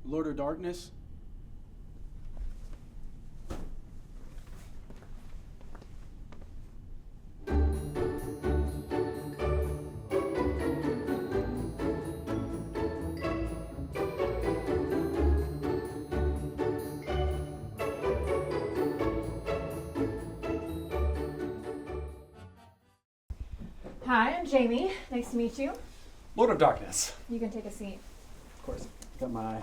Lord of Darkness? Hi, I'm Jamie. Nice to meet you. Lord of Darkness. You can take a seat. Of course. Got my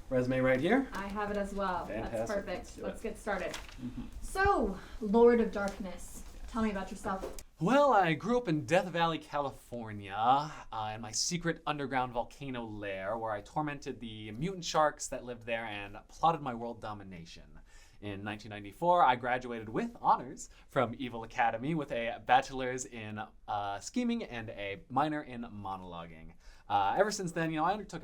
resume right here. I have it as well. Fantastic. That's perfect. Let's get started. Mm-hmm. So, Lord of Darkness, tell me about yourself. Well, I grew up in Death Valley, California, in my secret underground volcano lair where I tormented the mutant sharks that lived there and plotted my world domination. In 1994, I graduated with honors from Evil Academy with a bachelor's in scheming and a minor in monologuing. Ever since then, I undertook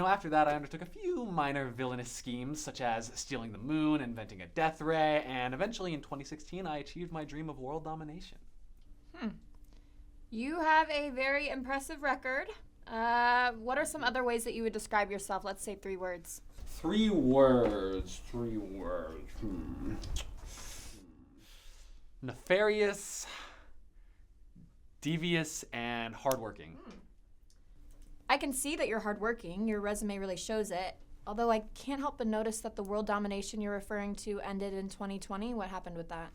after that, I undertook a few minor villainous schemes, such as stealing the moon, inventing a death ray, and eventually in 2016, I achieved my dream of world domination. You have a very impressive record. What are some other ways that you would describe yourself? Let's say 3 words. 3 words. Nefarious, devious, and hardworking. I can see that you're hardworking. Your resume really shows it. Although I can't help but notice that the world domination you're referring to ended in 2020. What happened with that?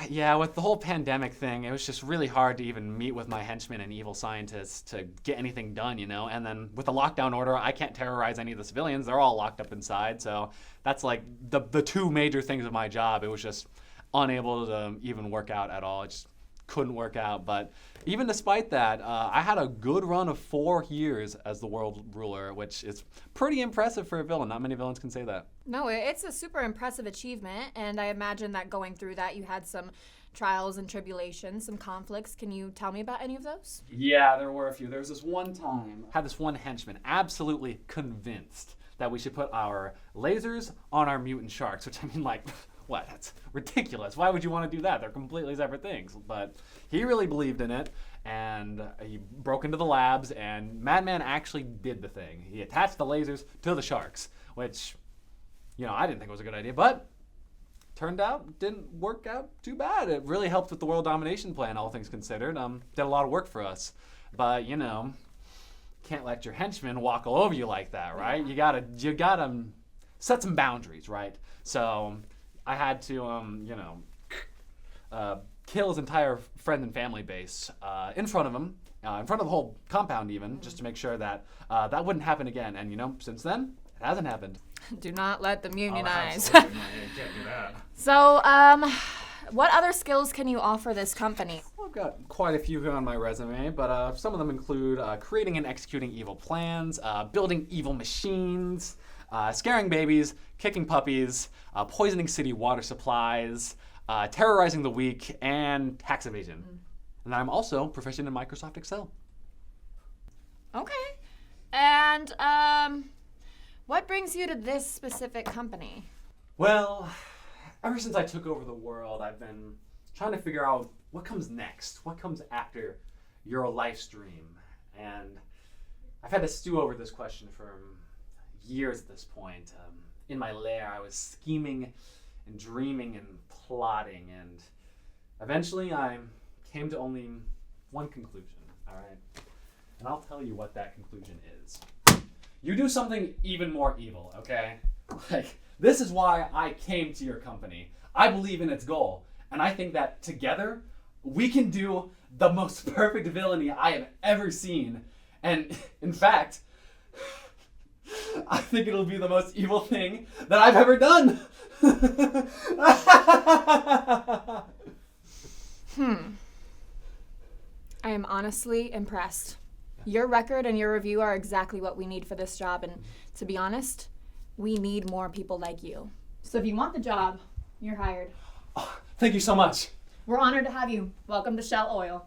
Yeah, with the whole pandemic thing, it was just really hard to even meet with my henchmen and evil scientists to get anything done, And then with the lockdown order, I can't terrorize any of the civilians. They're all locked up inside. So that's like the 2 major things of my job. It was just unable to even work out at all. It just couldn't work out. But even despite that, I had a good run of 4 years as the world ruler, which is pretty impressive for a villain. Not many villains can say that. No, it's a super impressive achievement, and I imagine that going through that you had some trials and tribulations, some conflicts. Can you tell me about any of those? Yeah, there were a few. There was this one time, I had this one henchman absolutely convinced that we should put our lasers on our mutant sharks, which what? That's ridiculous. Why would you want to do that? They're completely separate things. But he really believed in it, and he broke into the labs, and Madman actually did the thing. He attached the lasers to the sharks, which, I didn't think was a good idea, but turned out didn't work out too bad. It really helped with the world domination plan, all things considered. Did a lot of work for us. But, can't let your henchmen walk all over you like that, right? You gotta set some boundaries, right? So I had to, kill his entire friend and family base in front of him, in front of the whole compound even, just to make sure that that wouldn't happen again. And, since then, it hasn't happened. Do not let them unionize. Oh, absolutely. You can't do that. So, what other skills can you offer this company? Well, I've got quite a few here on my resume, but some of them include creating and executing evil plans, building evil machines, scaring babies, kicking puppies, poisoning city water supplies, terrorizing the weak, and tax evasion. And I'm also proficient in Microsoft Excel. Okay. And what brings you to this specific company? Well, ever since I took over the world, I've been trying to figure out what comes next, what comes after your live stream. And I've had to stew over this question for years at this point. In my lair, I was scheming and dreaming and plotting, and eventually I came to only one conclusion, all right? And I'll tell you what that conclusion is. You do something even more evil, okay? This is why I came to your company. I believe in its goal, and I think that together we can do the most perfect villainy I have ever seen. And in fact, I think it'll be the most evil thing that I've ever done. I am honestly impressed. Your record and your review are exactly what we need for this job, and to be honest, we need more people like you. So if you want the job, you're hired. Oh, thank you so much. We're honored to have you. Welcome to Shell Oil.